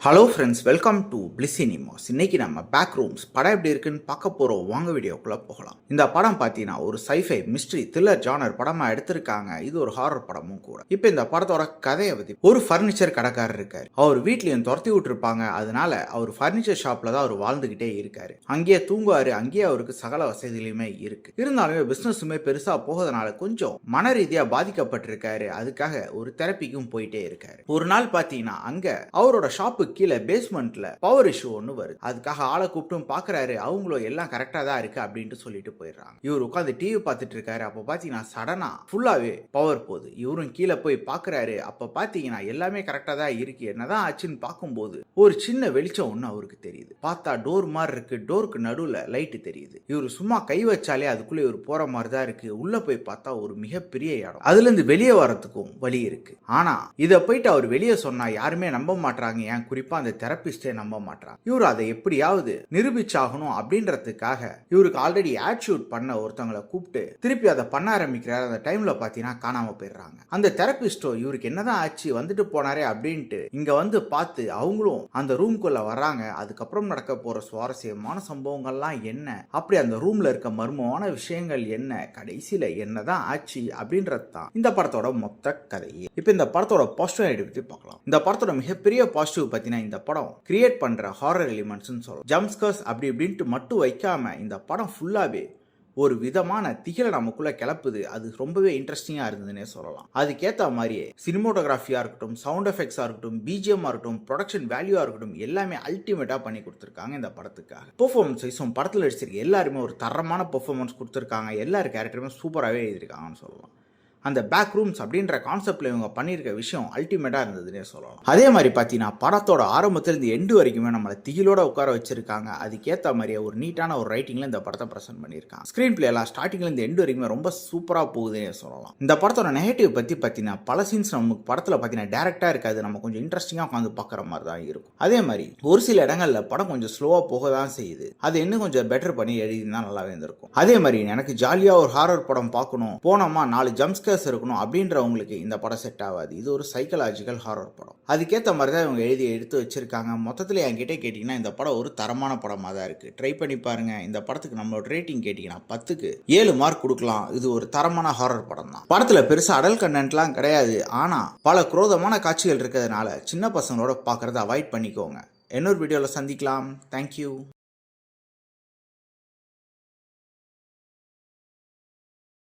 Hello friends, welcome to bliss cinemas. இன்னைக்கு நம்ம back rooms படம் எப்படி இருக்குன்னு பார்க்க போகிறோம். வாங்க வீடியோக்குள்ளே போகலாம். இந்த படம் பார்த்தீங்கன்னா ஒரு சைஃபை மிஸ்ட்ரி த்ரில்லர் ஜானர் படமாக எடுத்திருக்காங்க. இது ஒரு ஹாரர் படமும் கூட. இப்போ இந்த படத்தோட கதையை பற்றி, ஒரு ஃபர்னிச்சர் கடைக்காரர் இருக்காரு. அவர் வீட்லையும் துரத்தி விட்டுருப்பாங்க. அதனால அவர் ஃபர்னிச்சர் ஷாப்பில் தான் அவர் வாழ்ந்துகிட்டே இருக்காரு. அங்கேயே தூங்குவாரு. அங்கேயே அவருக்கு சகல வசதிகளுமே இருக்கு. இருந்தாலுமே பிஸ்னஸுமே பெருசாக போகிறதுனால கொஞ்சம் மன ரீதியாக பாதிக்கப்பட்டிருக்காரு. அதுக்காக ஒரு தெரப்பிக்கும் போயிட்டே இருக்காரு. ஒரு நாள் பார்த்தீங்கன்னா அங்கே அவரோட ஷாப்பு கீழே பேஸ்மெண்ட்ல பவர் இஷ்யூ ஒன்று வருது. அதுக்காக ஆளை கூப்பிட்டும் பாக்குறாரு. அவங்களும் எல்லாம் கரெக்டா தான் இருக்கு அப்படின்ட்டு சொல்லிட்டு போயிடுறாங்க. இவர் உட்காந்து டிவி பார்த்துட்டு இருக்காரு. அப்ப பாத்தீங்கன்னா சடனா ஃபுல்லாவே பவர் போகுது. இவரும் கீழே போய் பாக்குறாரு. அப்ப பாத்தீங்கன்னா எல்லாமே கரெக்டா தான் இருக்கு. என்னதான் ஆச்சுன்னு பார்க்கும்போது ஒரு சின்ன வெளிச்சம் ஒண்ணு அவருக்கு தெரியுது. பார்த்தா டோர் மாதிரி இருக்கு. டோருக்கு நடுவுல லைட் தெரியுது. இவரு சும்மா கை வச்சாலே அதுக்குள்ள இவர் போற மாதிரி தான் இருக்கு. உள்ள போய் பார்த்தா ஒரு மிகப்பெரிய இடம். அதுல இருந்து வெளியே வரத்துக்கும் வழி இருக்கு. ஆனா இதை போயிட்டு அவர் வெளியே சொன்னா யாருமே நம்ப மாட்டாங்க. ஏன் குறிப்பா அந்த தெரபிஸ்டே நம்ப மாட்டாங்க. இவர் அதை எப்படியாவது நிரூபிச்சாகணும் அப்படின்றதுக்காக இவருக்கு ஆல்ரெடி ஆட் ஷூட் பண்ண ஒருத்தவங்களை கூப்பிட்டு திருப்பி அதை பண்ண ஆரம்பிக்கிறார். அந்த டைம்ல பாத்தீங்கன்னா காணாம போயிடுறாங்க. அந்த தெரபிஸ்டோ இவருக்கு என்னதான் ஆச்சு, வந்துட்டு போனாரே அப்படின்ட்டு இங்க வந்து பார்த்து அவங்களும் அந்த ரூம்குள்ள வர்றாங்க. அதுக்கப்புறம் நடக்க போற சுவாரஸ்யமான சம்பவங்கள்லாம் என்ன, அப்படி அந்த ரூம்ல இருக்க மர்மமான விஷயங்கள் என்ன, கடைசியில என்னதான் ஆச்சு அப்படின்றது தான் இந்த படத்தோட மொத்த கதையே. இப்ப இந்த படத்தோட பாசிட்டிவ் பத்தி பார்க்கலாம். இந்த படத்தோட மிகப்பெரிய பாசிட்டிவ் பத்தினா இந்த படம் கிரியேட் பண்ற ஹாரர் எலிமெண்ட்ஸ் சொல்லலாம். ஜம்ப்ஸ்கர்ஸ் அப்படி இப்படின்ட்டு மட்டும் வைக்காம இந்த படம் ஃபுல்லாவே ஒரு விதமான திகில நமக்குள்ள கிளப்புது. அது ரொம்பவே இன்ட்ரெஸ்டிங்கா இருந்ததுன்னே சொல்லலாம். அதுக்கேற்ற மாதிரியே சினிமோட்டோகிராஃபியா இருக்கட்டும், சவுண்ட் எஃபெக்ட்ஸா இருக்கட்டும், பிஜிஎம் இருக்கட்டும், ப்ரொடக்ஷன் வேல்யூவா இருக்கட்டும், எல்லாமே அல்டிமேட்டா பண்ணி கொடுத்துருக்காங்க இந்த படத்துக்காக. பெர்ஃபார்மன்ஸ் வைஸும் படத்தில் நடிச்சிருக்க எல்லாருமே ஒரு தரமான பெர்ஃபார்மன்ஸ் கொடுத்துருக்காங்க. எல்லாரும் கேரக்டருமே சூப்பராகவே எழுதியிருக்காங்கன்னு சொல்லலாம். அந்த பேக் ரூம்ஸ் அப்படின்ற கான்செப்ட்ல இவங்க பண்ணியிருக்க விஷயம் அல்டிமேட்டா இருந்ததுன்னே சொல்லலாம். அதே மாதிரி பார்த்தீங்கன்னா படத்தோட ஆரம்பத்திலிருந்து எண்டு வரைக்குமே நம்மளை திகிலோட உட்கார வச்சிருக்காங்க. அதுக்கேற்ற மாதிரியே ஒரு நீட்டான ஒரு ரைட்டிங்ல இந்த படத்தை ப்ரெசென்ட் பண்ணியிருக்காங்க. ஸ்கிரீன் பிளே எல்லாம் ஸ்டார்டிங்ல இருந்து எண்டு வரைக்குமே ரொம்ப சூப்பரா போகுதுன்னே சொல்லலாம். இந்த படத்தோட நெகட்டிவ் பத்தி பார்த்தீங்கன்னா பல சீன்ஸ் நமக்கு படத்துல பார்த்தீங்கன்னா டேரக்டா இருக்காது. நம்ம கொஞ்சம் இன்ட்ரெஸ்டிங்கா உட்காந்து பார்க்குற மாதிரி தான் இருக்கும். அதே மாதிரி ஒரு சில இடங்கள்ல படம் கொஞ்சம் ஸ்லோவா போக தான் செய்யுது. அது இன்னும் கொஞ்சம் பெட்டர் பண்ணி எழுதினா நல்லாவே இருந்திருக்கும். அதே மாதிரி எனக்கு ஜாலியா ஒரு ஹாரர் படம் பார்க்கணும், போனோமா 4 ஜம்ப்ஸ்கேர்ஸ் இருக்கணும் அப்படின்றவங்களுக்கு இந்த படம் செட் ஆகாது. இது ஒரு சைக்கலாஜிக்கல் ஹாரர் படம். அதுக்கேற்ற மாதிரி தான் இவங்க எடுத்து வச்சிருக்காங்க. மொத்தத்தில் என்கிட்ட கேட்டிங்கன்னா இந்த படம் ஒரு தரமான படமாக தான் இருக்கு. ட்ரை பண்ணி பாருங்க. இந்த படத்துக்கு நம்மளோட ரேட்டிங் கேட்டிங்கன்னா 10க்கு 7 மார்க் கொடுக்கலாம். இது ஒரு தரமான ஹாரர் படம் தான். படத்தில் பெருசாக அடல் கண்டென்ட்லாம் கிடையாது. ஆனால் பல குரோதமான காட்சிகள் இருக்கிறதுனால சின்ன பசங்களோட பார்க்கறத அவாய்ட் பண்ணிக்கோங்க. இன்னொரு வீடியோவில் சந்திக்கலாம். தேங்க்யூ.